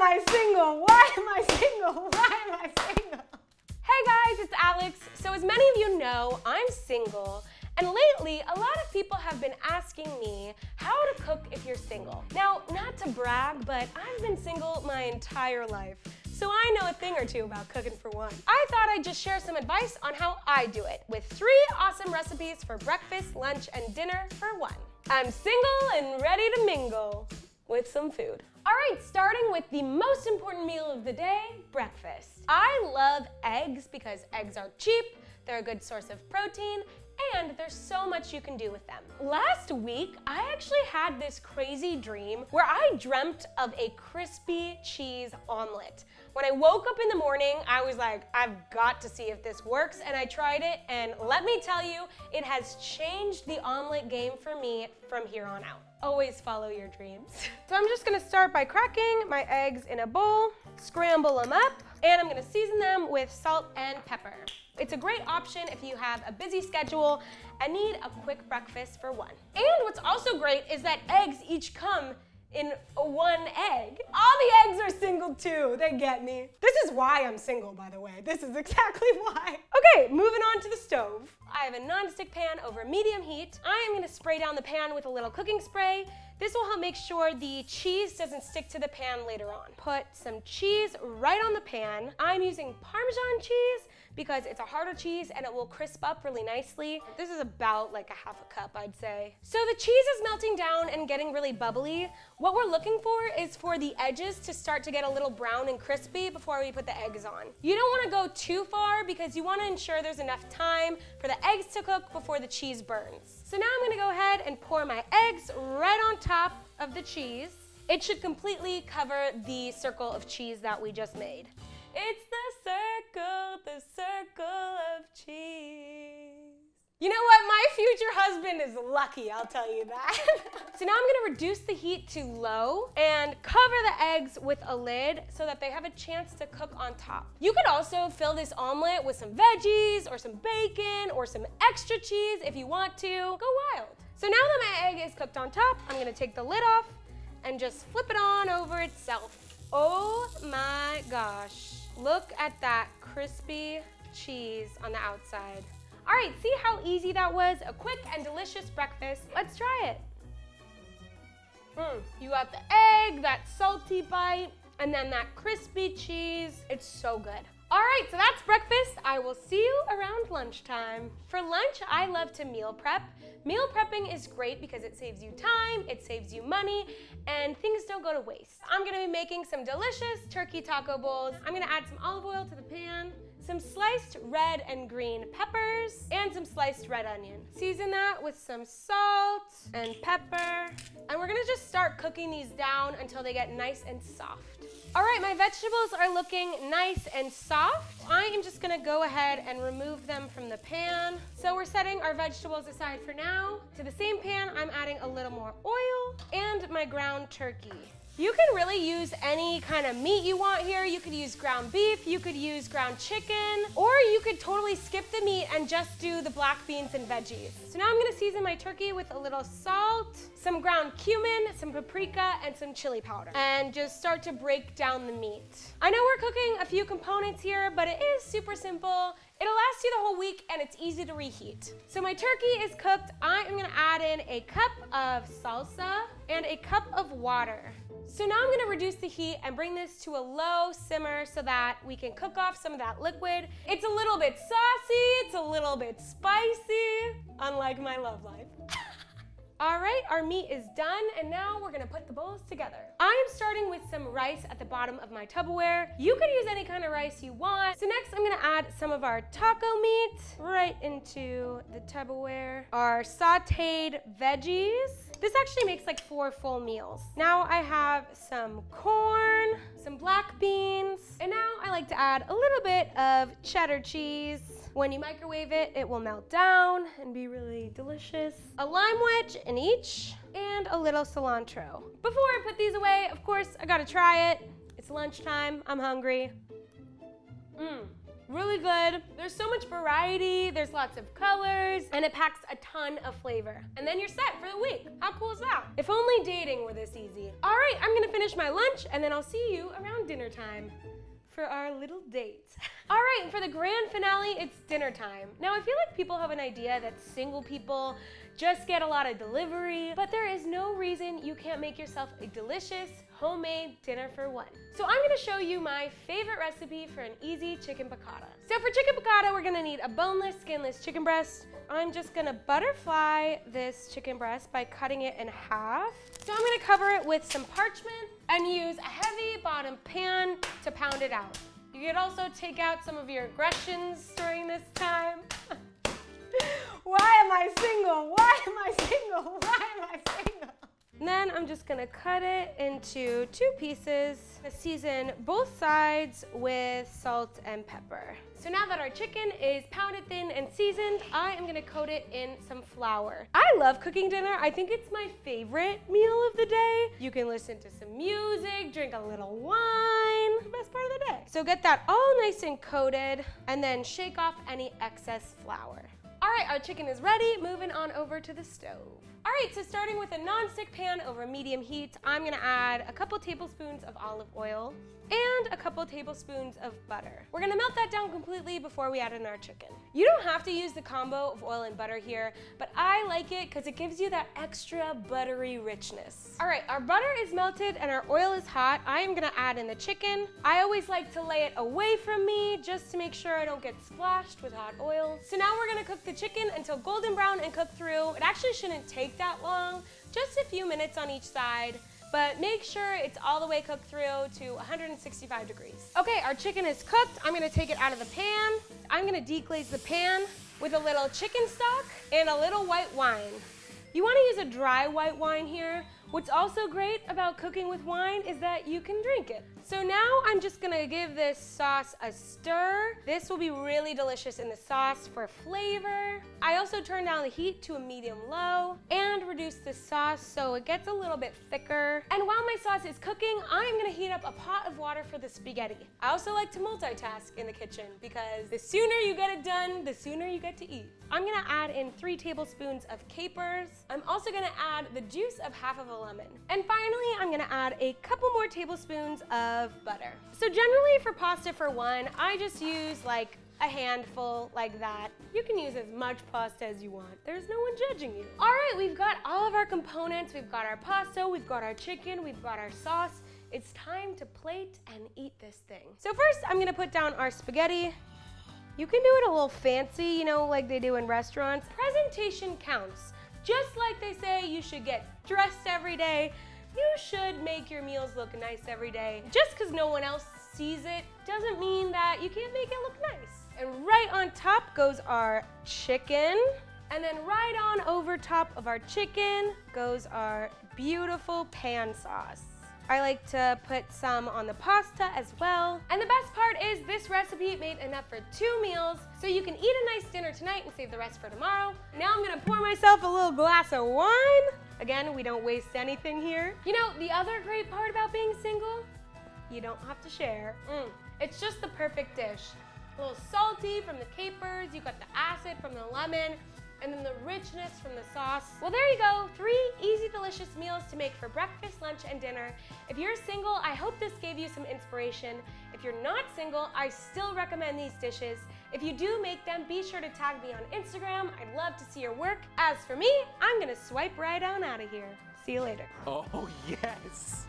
I single? Why am I single? Why am I single? Hey guys, it's Alex. So as many of you know, I'm single. And lately, a lot of people have been asking me how to cook if you're single. Now, not to brag, but I've been single my entire life. So I know a thing or two about cooking for one. I thought I'd just share some advice on how I do it with 3 awesome recipes for breakfast, lunch, and dinner for one. I'm single and ready to mingle with some food. All right, starting with the most important meal of the day, breakfast. I love eggs because eggs are cheap, they're a good source of protein, and there's so much you can do with them. Last week, I actually had this crazy dream where I dreamt of a crispy cheese omelet. When I woke up in the morning, I was like, I've got to see if this works, and I tried it, and let me tell you, it has changed the omelet game for me from here on out. Always follow your dreams. So I'm just gonna start by cracking my eggs in a bowl, scramble them up, and I'm gonna season them with salt and pepper. It's a great option if you have a busy schedule and need a quick breakfast for one. And what's also great is that eggs each come in one egg. All the eggs are single too, they get me. This is why I'm single, by the way. This is exactly why. Okay, moving on to the stove. I have a non-stick pan over medium heat. I am gonna spray down the pan with a little cooking spray. This will help make sure the cheese doesn't stick to the pan later on. Put some cheese right on the pan. I'm using Parmesan cheese because it's a harder cheese and it will crisp up really nicely. This is about like a half a cup, I'd say. So the cheese is melting down and getting really bubbly. What we're looking for is for the edges to start to get a little brown and crispy before we put the eggs on. You don't want to go too far because you want to ensure there's enough time for the eggs to cook before the cheese burns. So now I'm going to go ahead and pour my eggs right on top of the cheese. It should completely cover the circle of cheese that we just made. It's the circle of cheese. You know what? My future husband is lucky, I'll tell you that. So now I'm gonna reduce the heat to low and cover the eggs with a lid so that they have a chance to cook on top. You could also fill this omelet with some veggies or some bacon or some extra cheese if you want to. Go wild. So now that my egg is cooked on top, I'm gonna take the lid off and just flip it on over itself. Oh my gosh. Look at that crispy cheese on the outside. All right, see how easy that was? A quick and delicious breakfast. Let's try it. You got the egg, that salty bite, and then that crispy cheese. It's so good. All right, so that's breakfast. I will see you around lunchtime. For lunch, I love to meal prep. Meal prepping is great because it saves you time, it saves you money, and things don't go to waste. I'm gonna be making some delicious turkey taco bowls. I'm gonna add some olive oil to the pan, some sliced red and green peppers, and some sliced red onion. Season that with some salt and pepper, and we're gonna just start cooking these down until they get nice and soft. All right, my vegetables are looking nice and soft. I am just gonna go ahead and remove them from the pan. So we're setting our vegetables aside for now. To the same pan, I'm adding a little more oil and my ground turkey. You can really use any kind of meat you want here. You could use ground beef, you could use ground chicken, or you could totally skip the meat and just do the black beans and veggies. So now I'm gonna season my turkey with a little salt, some ground cumin, some paprika, and some chili powder, and just start to break down the meat. I know we're cooking a few components here, but it is super simple. It'll last you the whole week and it's easy to reheat. So my turkey is cooked. I am gonna add in a cup of salsa and a cup of water. So now I'm gonna reduce the heat and bring this to a low simmer so that we can cook off some of that liquid. It's a little bit saucy, it's a little bit spicy, unlike my love life. All right, our meat is done, and now we're gonna put the bowls together. I am starting with some rice at the bottom of my Tupperware. You could use any kind of rice you want. So next, I'm gonna add some of our taco meat right into the Tupperware. Our sauteed veggies. This actually makes like 4 full meals. Now I have some corn, some black beans, and now I like to add a little bit of cheddar cheese. When you microwave it, it will melt down and be really delicious. A lime wedge in each, and a little cilantro. Before I put these away, of course, I gotta try it. It's lunchtime, I'm hungry. Really good. There's so much variety, there's lots of colors, and it packs a ton of flavor. And then you're set for the week. How cool is that? If only dating were this easy. All right, I'm gonna finish my lunch and then I'll see you around dinner time for our little date. All right, for the grand finale, it's dinner time. Now, I feel like people have an idea that single people just get a lot of delivery, but there is no reason you can't make yourself a delicious, homemade dinner for one. So I'm gonna show you my favorite recipe for an easy chicken piccata. So for chicken piccata, we're gonna need a boneless, skinless chicken breast. I'm just gonna butterfly this chicken breast by cutting it in half. So I'm gonna cover it with some parchment and use a heavy bottom pan to pound it out. You could also take out some of your aggressions during this time. Why am I single? Why am I single? Why am I single? And then I'm just gonna cut it into 2 pieces. Season both sides with salt and pepper. So now that our chicken is pounded thin and seasoned, I am gonna coat it in some flour. I love cooking dinner. I think it's my favorite meal of the day. You can listen to some music, drink a little wine, the best part of the day. So get that all nice and coated and then shake off any excess flour. All right, our chicken is ready. Moving on over to the stove. All right, so starting with a non-stick pan over medium heat, I'm gonna add a couple tablespoons of olive oil and a couple tablespoons of butter. We're gonna melt that down completely before we add in our chicken. You don't have to use the combo of oil and butter here, but I like it because it gives you that extra buttery richness. All right, our butter is melted and our oil is hot. I am gonna add in the chicken. I always like to lay it away from me just to make sure I don't get splashed with hot oil. So now we're gonna cook the chicken until golden brown and cook through. It actually shouldn't take that long, just a few minutes on each side. But make sure it's all the way cooked through to 165 degrees. Okay, our chicken is cooked. I'm gonna take it out of the pan. I'm gonna deglaze the pan with a little chicken stock and a little white wine. You wanna use a dry white wine here. What's also great about cooking with wine is that you can drink it. So now I'm just gonna give this sauce a stir. This will be really delicious in the sauce for flavor. I also turn down the heat to a medium-low and reduce the sauce so it gets a little bit thicker. And while my sauce is cooking, I'm gonna heat up a pot of water for the spaghetti. I also like to multitask in the kitchen because the sooner you get it done, the sooner you get to eat. I'm gonna add in 3 tablespoons of capers. I'm also gonna add the juice of half of a lemon. And finally, I'm gonna add a couple more tablespoons of butter. So generally for pasta for one, I just use like a handful like that. You can use as much pasta as you want. There's no one judging you. All right, we've got all of our components. We've got our pasta, we've got our chicken, we've got our sauce. It's time to plate and eat this thing. So first, I'm gonna put down our spaghetti. You can do it a little fancy, you know, like they do in restaurants. Presentation counts. Just like they say you should get dressed every day, you should make your meals look nice every day. Just because no one else sees it doesn't mean that you can't make it look nice. And right on top goes our chicken. And then right on over top of our chicken goes our beautiful pan sauce. I like to put some on the pasta as well. And the best part is this recipe made enough for 2 meals, so you can eat a nice dinner tonight and save the rest for tomorrow. Now I'm gonna pour myself a little glass of wine. Again, we don't waste anything here. You know, the other great part about being single, you don't have to share. It's just the perfect dish. A little salty from the capers, you got the acid from the lemon, and then the richness from the sauce. Well, there you go, 3 easy, delicious meals to make for breakfast, lunch, and dinner. If you're single, I hope this gave you some inspiration. If you're not single, I still recommend these dishes. If you do make them, be sure to tag me on Instagram. I'd love to see your work. As for me, I'm gonna swipe right on out of here. See you later. Oh, yes.